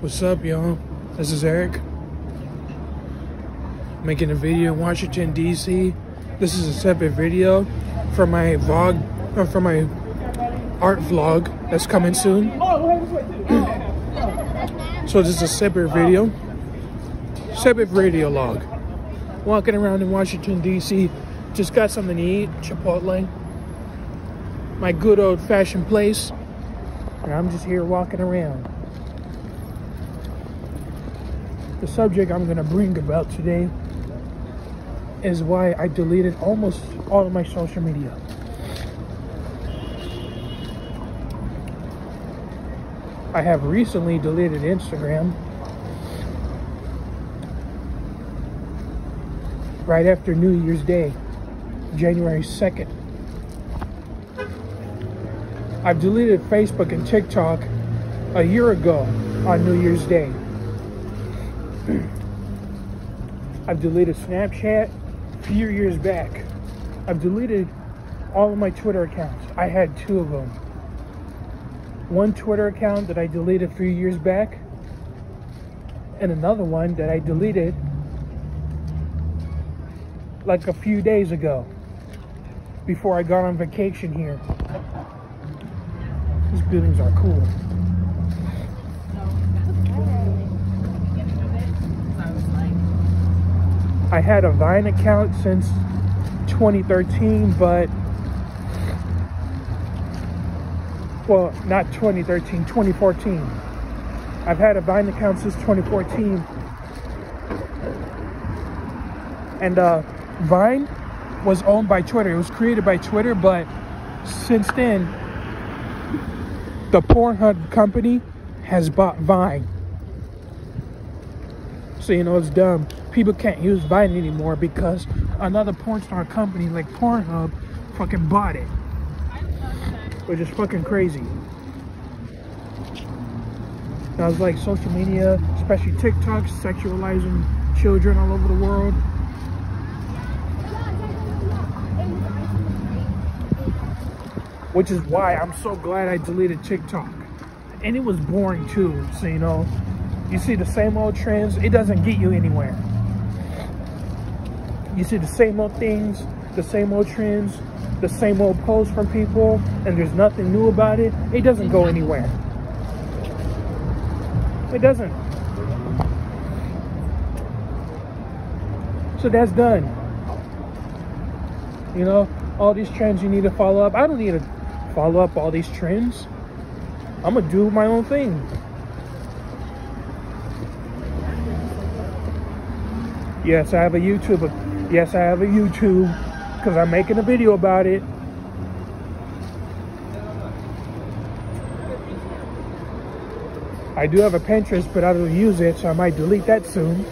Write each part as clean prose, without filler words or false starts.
What's up, y'all? This is Eric. Making a video in Washington, D.C. This is a separate video for my vlog, for my art vlog that's coming soon. So this is a separate video log. Walking around in Washington, D.C. Just got something to eat, Chipotle. My good old-fashioned place. And I'm just here walking around. The subject I'm going to bring about today is why I deleted almost all of my social media. I have recently deleted Instagram right after New Year's Day, January 2nd. I've deleted Facebook and TikTok a year ago on New Year's Day. I've deleted Snapchat a few years back. I've deleted all of my Twitter accounts. I had 2 of them. One Twitter account that I deleted a few years back, and another one that I deleted like a few days ago before I got on vacation here. These buildings are cool. I had a Vine account since 2013, but, well, not 2013, 2014. I've had a Vine account since 2014. And Vine was owned by Twitter. It was created by Twitter, but since then, the Pornhub company has bought Vine. So, you know, it's dumb. People can't use Vine anymore because another porn star company like Pornhub fucking bought it. Which is fucking crazy. Now it's like social media, especially TikTok, sexualizing children all over the world. Which is why I'm so glad I deleted TikTok. And it was boring too, so you know, you see the same old trends, it doesn't get you anywhere. You see the same old things, the same old trends, the same old posts from people, and there's nothing new about it. It doesn't go anywhere. It doesn't. So that's done. You know, all these trends you need to follow up. I don't need to follow up all these trends. I'm gonna do my own thing. Yes, I have a YouTube. Yes, I have a YouTube because I'm making a video about it. I do have a Pinterest, but I don't use it, so I might delete that soon.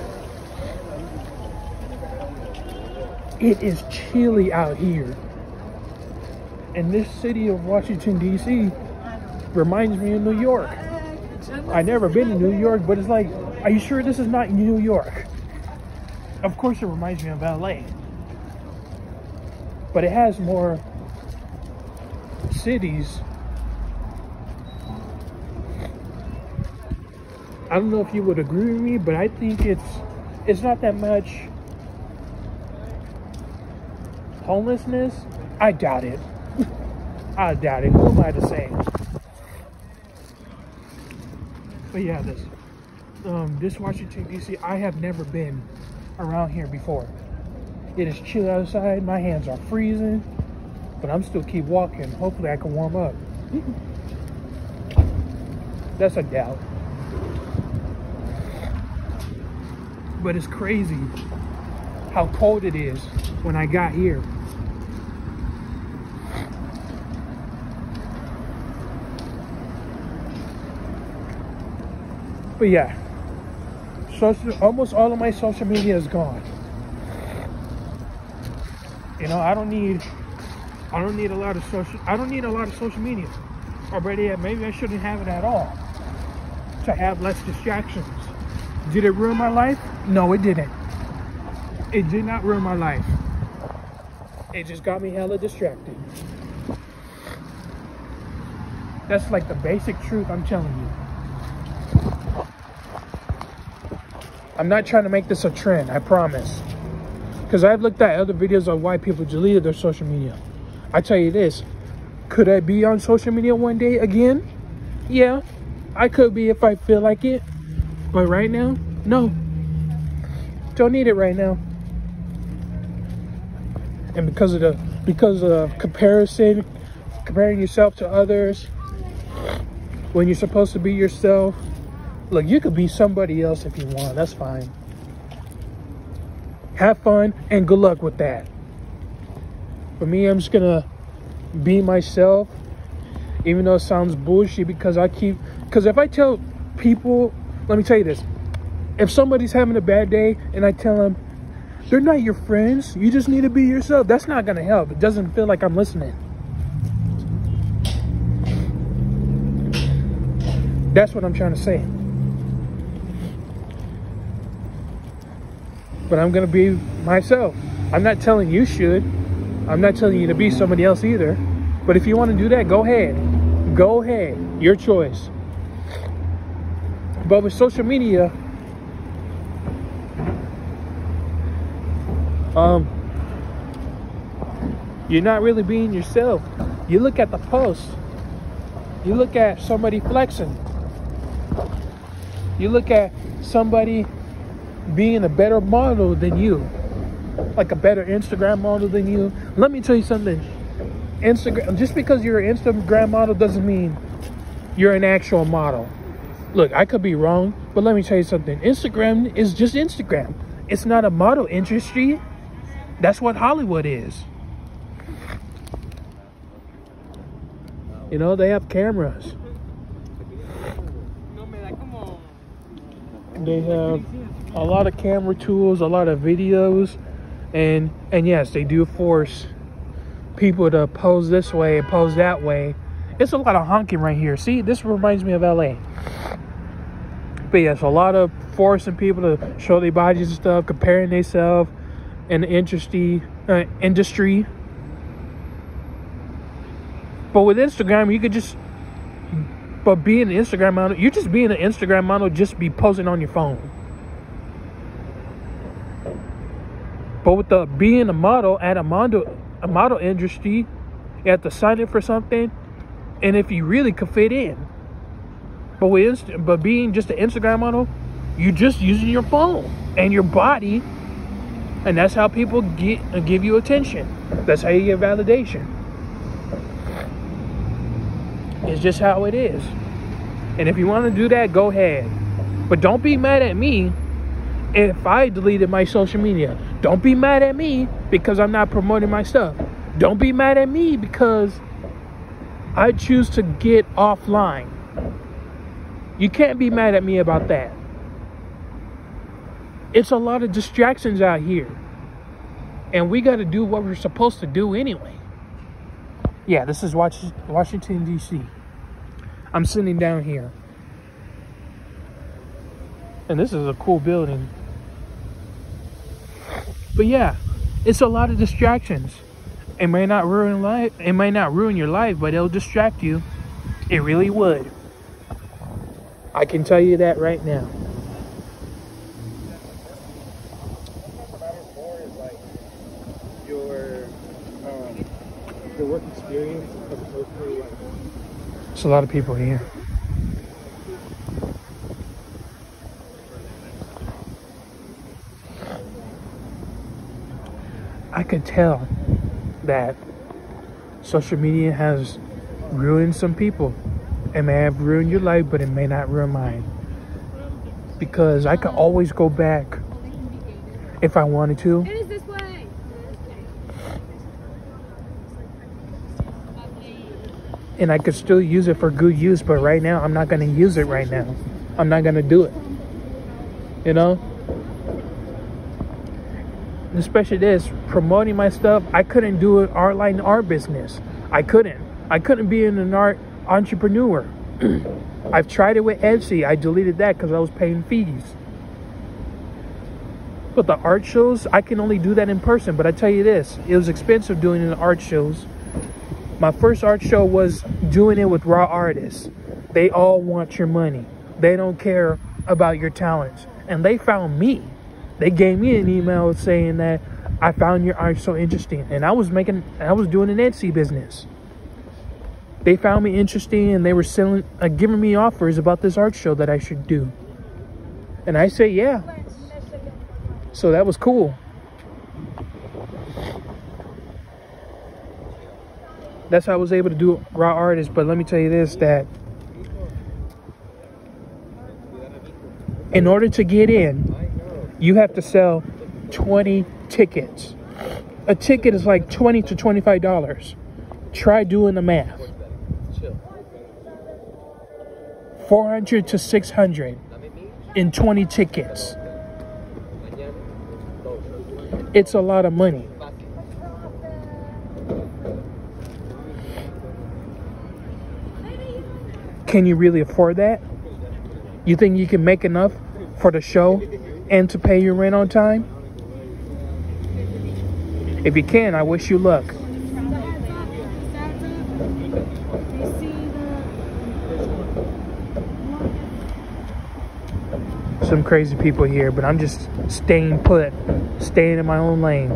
It is chilly out here. And this city of Washington, D.C. reminds me of New York. I've never been to New York, but it's like, are you sure this is not New York? Of course it reminds me of LA. But it has more cities. I don't know if you would agree with me, but I think it's not that much homelessness. I doubt it. I doubt it. Who am I to say? But yeah, this Washington, D.C., I have never been around here before. It is chill outside. My hands are freezing, but I'm still keep walking. Hopefully I can warm up. That's a doubt. But it's crazy how cold it is when I got here. But yeah, almost all of my social media is gone. You know, I don't need a lot of social media. Or better yet, maybe I shouldn't have it at all, to have less distractions. Did it ruin my life? No, it didn't. It did not ruin my life. It just got me hella distracted. That's like the basic truth I'm telling you. I'm not trying to make this a trend, I promise. Because I've looked at other videos on why people deleted their social media. I tell you this, could I be on social media one day again? Yeah, I could be if I feel like it. But right now, no. Don't need it right now. And because of comparison, comparing yourself to others, when you're supposed to be yourself, look, you could be somebody else if you want. That's fine. Have fun and good luck with that. For me, I'm just gonna be myself, even though it sounds bullshit, because if I tell people, let me tell you this, if somebody's having a bad day and I tell them they're not your friends, you just need to be yourself, that's not gonna help. It doesn't feel like I'm listening. That's what I'm trying to say. But I'm gonna be myself. I'm not telling you should. I'm not telling you to be somebody else either. But if you want to do that, go ahead. Go ahead. Your choice. But with social media, you're not really being yourself. You look at the post. You look at somebody flexing. You look at somebody being a better model than you, like a better Instagram model than you. Let me tell you something. Instagram, just because you're an Instagram model doesn't mean you're an actual model. Look, I could be wrong, but let me tell you something. Instagram is just Instagram. It's not a model industry. That's what Hollywood is. You know, they have cameras. They have a lot of camera tools, a lot of videos, and yes, they do force people to pose this way and pose that way. It's a lot of honking right here. See, this reminds me of LA. But yes, a lot of forcing people to show their bodies and stuff, comparing themselves in the industry. But with Instagram, you could just, but being an Instagram model, you're just being an Instagram model, just be posing on your phone. But with the being a model at a model industry, you have to sign in for something, and if you really could fit in. But being just an Instagram model, you're just using your phone and your body, and that's how people give you attention. That's how you get validation. It's just how it is. And if you want to do that, go ahead. But don't be mad at me if I deleted my social media. Don't be mad at me because I'm not promoting my stuff. Don't be mad at me because I choose to get offline. You can't be mad at me about that. It's a lot of distractions out here. And we got to do what we're supposed to do anyway. Yeah, this is Washington, D.C. I'm sitting down here. And this is a cool building. But yeah, it's a lot of distractions. It may not ruin life. It may not ruin your life, but it'll distract you. It really would. I can tell you that right now. Your work experience as opposed to like... There's a lot of people here. I could tell that social media has ruined some people. It may have ruined your life, but it may not ruin mine. Because I could always go back if I wanted to. It is this way. And I could still use it for good use, but right now, I'm not going to use it right now. I'm not going to do it. You know? Especially this, promoting my stuff, I couldn't do an art business. I couldn't be an art entrepreneur. I've tried it with Etsy. I deleted that because I was paying fees. But the art shows, I can only do that in person. But I tell you this, it was expensive doing the art shows. My first art show was doing it with raw artists. They all want your money. They don't care about your talents. and they found me. They gave me an email saying that I found your art so interesting, and I was doing an Etsy business. They found me interesting, and they were giving me offers about this art show that I should do. And I say, yeah. So that was cool. That's how I was able to do Raw Artist. But let me tell you this, that in order to get in, you have to sell 20 tickets. A ticket is like $20 to $25. Try doing the math. 400 to 600 in 20 tickets. It's a lot of money. Can you really afford that? You think you can make enough for the show and to pay your rent on time? If you can, I wish you luck. Some crazy people here, but I'm just staying put, staying in my own lane.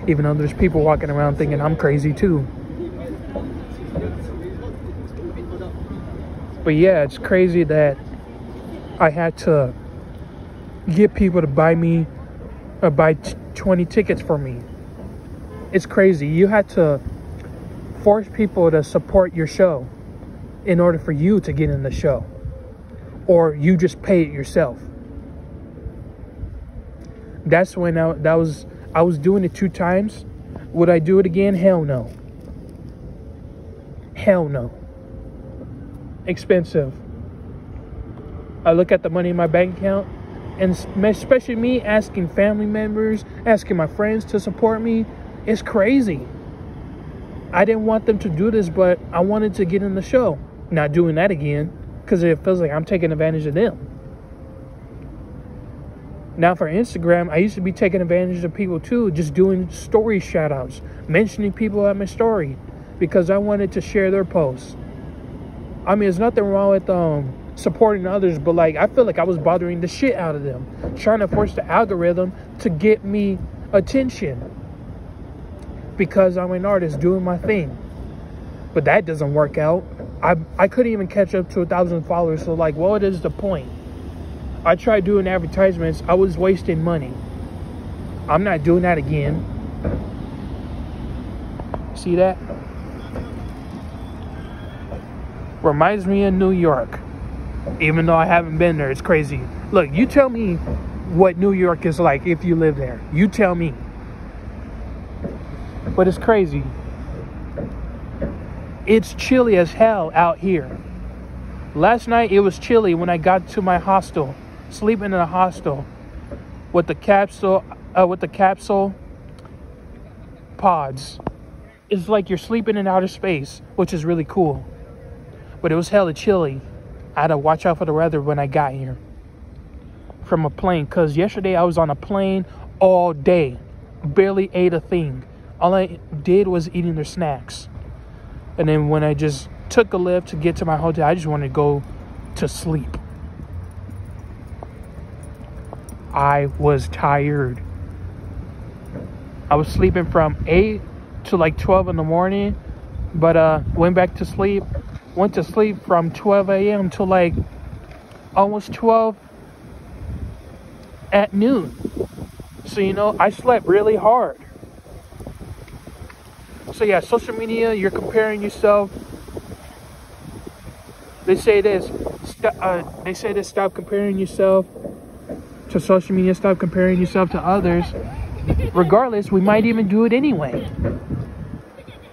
Even though there's people walking around thinking I'm crazy too. But yeah, it's crazy that I had to get people to buy 20 tickets for me. It's crazy. You had to force people to support your show in order for you to get in the show. Or you just pay it yourself. That's when I was doing it 2 times. Would I do it again? Hell no. Hell no. Expensive. I look at the money in my bank account, and especially me asking family members, asking my friends to support me, it's crazy. I didn't want them to do this, but I wanted to get in the show. Not doing that again, because it feels like I'm taking advantage of them. Now for Instagram, I used to be taking advantage of people too, just doing story shout outs, mentioning people at my story because I wanted to share their posts. I mean, there's nothing wrong with supporting others, but like I feel like I was bothering the shit out of them, trying to force the algorithm to get me attention because I'm an artist doing my thing. But that doesn't work out. I couldn't even catch up to 1,000 followers, so like, what is the point? I tried doing advertisements. I was wasting money. I'm not doing that again. See that? Reminds me of New York. Even though I haven't been there, it's crazy. Look, you tell me what New York is like if you live there. You tell me. But it's crazy. It's chilly as hell out here. Last night it was chilly when I got to my hostel, sleeping in a hostel with the capsule pods. It's like you're sleeping in outer space, which is really cool. But it was hella chilly. I had to watch out for the weather when I got here from a plane, because yesterday I was on a plane all day, barely ate a thing. All I did was eating their snacks. And then when I just took a lift to get to my hotel, I just wanted to go to sleep. I was tired. I was sleeping from 8 to like 12 in the morning, but went back to sleep. Went to sleep from 12 a.m. to like almost 12 at noon. So, you know, I slept really hard. So yeah, social media, you're comparing yourself. They say this, stop comparing yourself to social media, stop comparing yourself to others. Regardless, we might even do it anyway.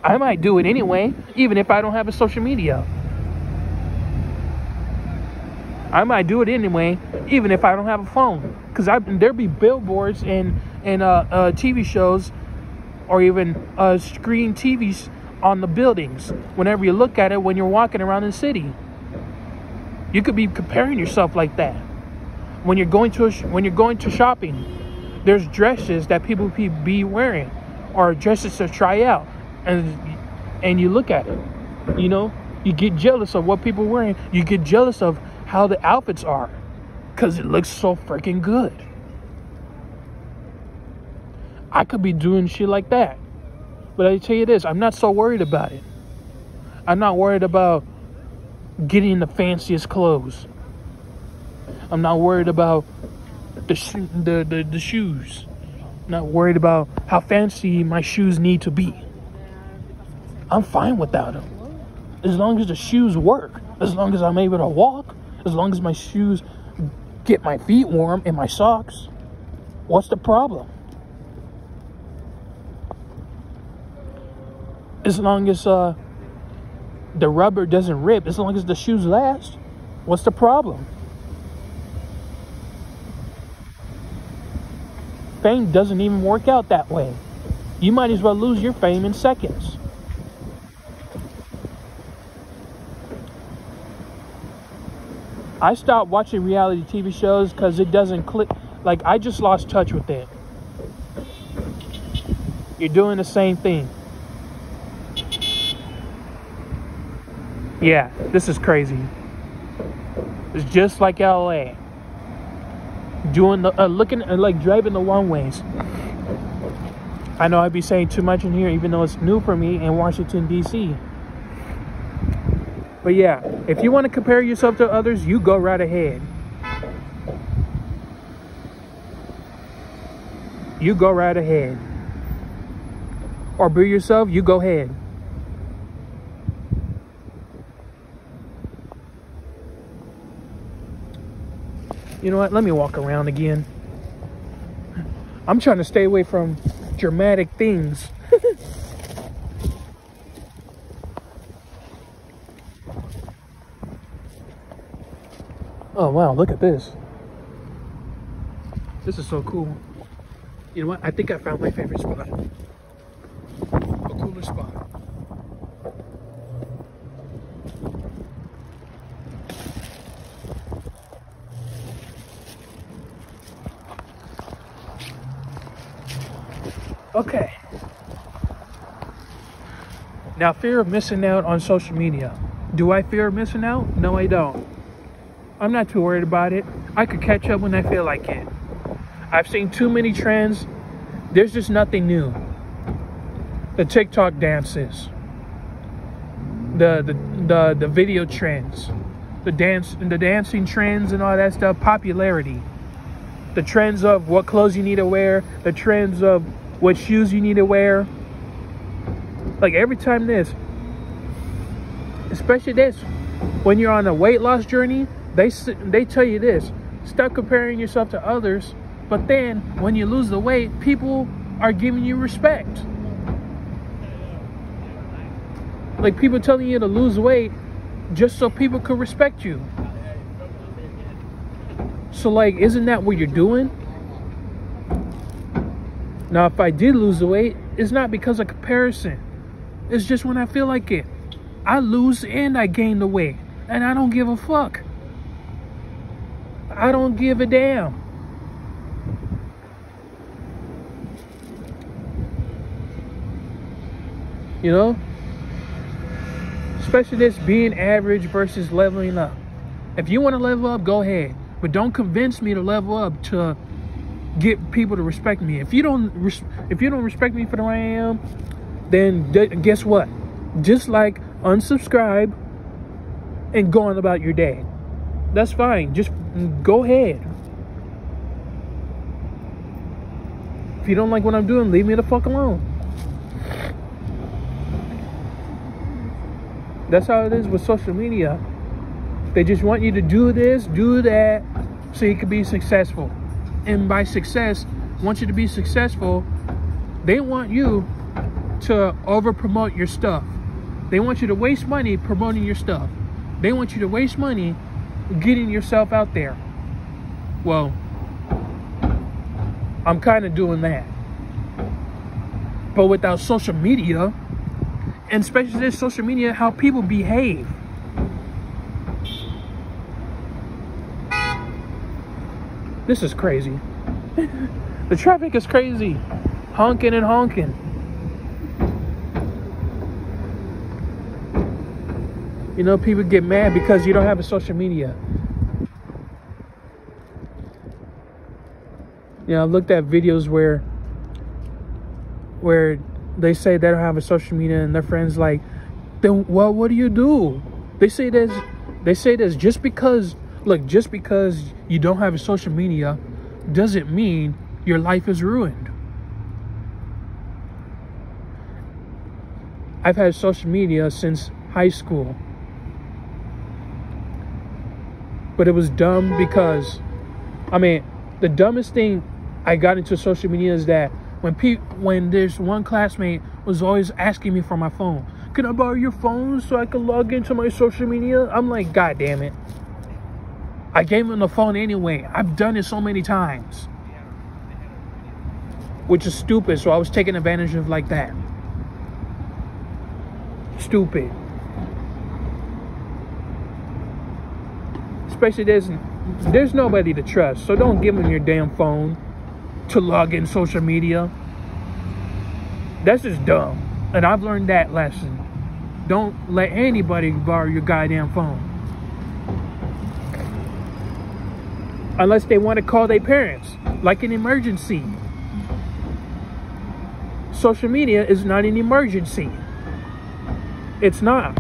I might do it anyway, even if I don't have a social media. I might do it anyway, even if I don't have a phone. Because there'll be billboards and TV shows, or even screen TVs on the buildings. Whenever you look at it, when you're walking around in the city, you could be comparing yourself like that. When you're going to shopping, there's dresses that people be wearing, or dresses to try out, and you look at it. You know, you get jealous of what people are wearing. You get jealous of how the outfits are. because it looks so freaking good. I could be doing shit like that. But I tell you this, I'm not so worried about it. I'm not worried about getting the fanciest clothes. I'm not worried about the shoes. I'm not worried about how fancy my shoes need to be. I'm fine without them. As long as the shoes work. As long as I'm able to walk. As long as my shoes get my feet warm and my socks. What's the problem? As long as the rubber doesn't rip, as long as the shoes last, what's the problem? Fame doesn't even work out that way. You might as well lose your fame in seconds. I stopped watching reality TV shows because it doesn't click. Like, I just lost touch with it. You're doing the same thing. Yeah, this is crazy. It's just like LA. Doing the looking like driving the one ways. I know I'd be saying too much in here, even though it's new for me in Washington D.C. But yeah, if you want to compare yourself to others, you go right ahead. You go right ahead. Or be yourself, you go ahead. You know what? Let me walk around again. I'm trying to stay away from dramatic things. Oh, wow. Look at this. This is so cool. You know what? I think I found my favorite spot. A cooler spot. Okay. Now, fear of missing out on social media. Do I fear missing out? No, I don't. I'm not too worried about it. I could catch up when I feel like it. I've seen too many trends. There's just nothing new. The TikTok dances. The video trends. The dancing trends and all that stuff. Popularity. The trends of what clothes you need to wear. The trends of what shoes you need to wear. Like every time this, especially this, when you're on a weight loss journey, they tell you this: stop comparing yourself to others. But then when you lose the weight, people are giving you respect. Like people telling you to lose weight just so people could respect you. So like, isn't that what you're doing? Now, if I did lose the weight, it's not because of comparison. It's just when I feel like it. I lose and I gain the weight. And I don't give a fuck. I don't give a damn. You know? Especially this being average versus leveling up. If you want to level up, go ahead. But don't convince me to level up to get people to respect me. If you don't respect me for the way I am, then guess what? Just like unsubscribe and go on about your day. That's fine. Just go ahead. If you don't like what I'm doing, leave me the fuck alone. That's how it is with social media. They just want you to do this, do that, so you can be successful. And by success, want you to be successful, they want you to over promote your stuff. They want you to waste money promoting your stuff. They want you to waste money getting yourself out there. Well, I'm kind of doing that. But without social media, and especially this social media, how people behave. This is crazy. The traffic is crazy. Honking and honking. You know, people get mad because you don't have a social media. You know, I've looked at videos where they say they don't have a social media, and their friends like, then well, what do you do? They say this just because, look, just because you don't have a social media doesn't mean your life is ruined. I've had social media since high school, but it was dumb because, I mean, the dumbest thing I got into social media is that when there's one classmate was always asking me for my phone. Can I borrow your phone so I can log into my social media? I'm like, God damn it. I gave him the phone anyway. I've done it so many times. Which is stupid, so I was taking advantage of like that. Stupid. Especially there's nobody to trust, so don't give them your damn phone to log in social media. That's just dumb. And I've learned that lesson. Don't let anybody borrow your goddamn phone. Unless they want to call their parents, like an emergency. Social media is not an emergency. It's not.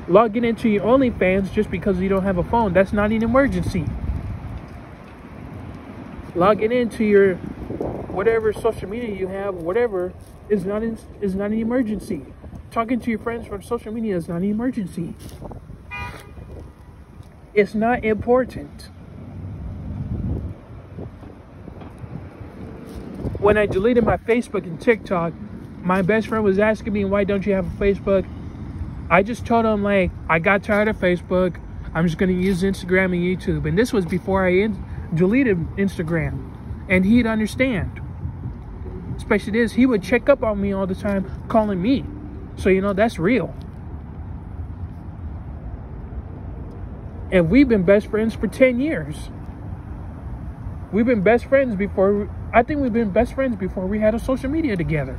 Logging into your OnlyFans just because you don't have a phone, that's not an emergency. Logging into your whatever social media you have, whatever, is not an emergency. Talking to your friends from social media is not an emergency. It's not important. When I deleted my Facebook and TikTok, my best friend was asking me, why don't you have a Facebook? I just told him, like, I got tired of Facebook. I'm just going to use Instagram and YouTube. And this was before I deleted Instagram. And he'd understand. Especially this, he would check up on me all the time, calling me. So, you know, that's real. And we've been best friends for 10 years. We've been best friends before, I think we've been best friends before we had a social media together.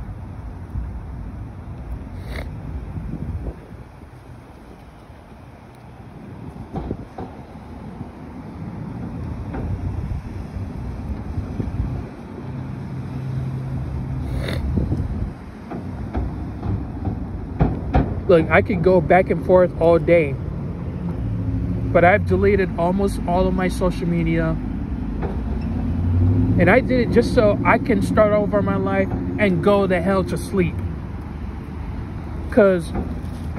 Look, I could go back and forth all day, but I've deleted almost all of my social media. And I did it just so I can start over my life and go the hell to sleep. Because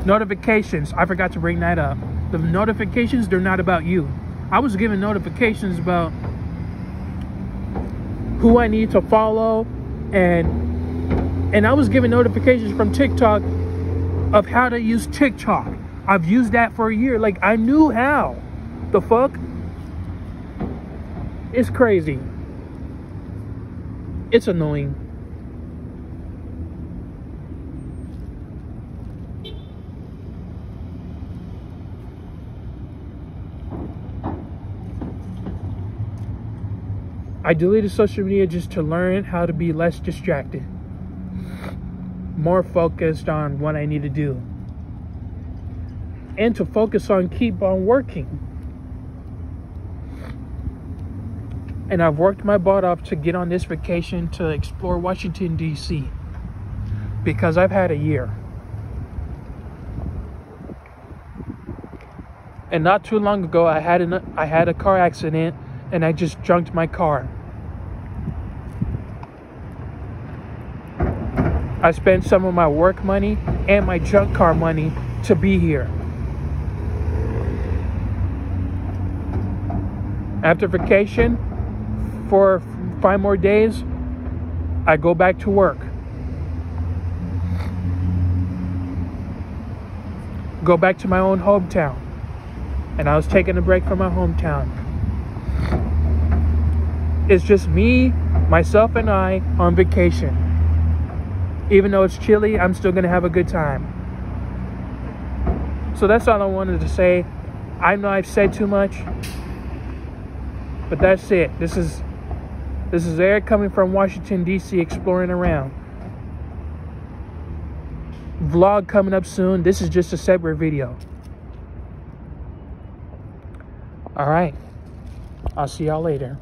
notifications, I forgot to bring that up. The notifications, they're not about you. I was given notifications about who I need to follow, and I was given notifications from TikTok of how to use TikTok. I've used that for a year. Like, I knew how. The fuck? It's crazy. It's annoying. I deleted social media just to learn how to be less distracted. More focused on what I need to do. And to focus on keep on working. And I've worked my butt off to get on this vacation to explore Washington, D.C. because I've had a year. And not too long ago, I had a car accident and I just junked my car. I spent some of my work money and my junk car money to be here. After vacation, for 5 more days, I go back to work. Go back to my own hometown. And I was taking a break from my hometown. It's just me, myself, and I on vacation. Even though it's chilly, I'm still gonna have a good time. So that's all I wanted to say. I know I've said too much, but that's it. This is Eric coming from Washington, D.C., exploring around. Vlog coming up soon. This is just a separate video. All right. I'll see y'all later.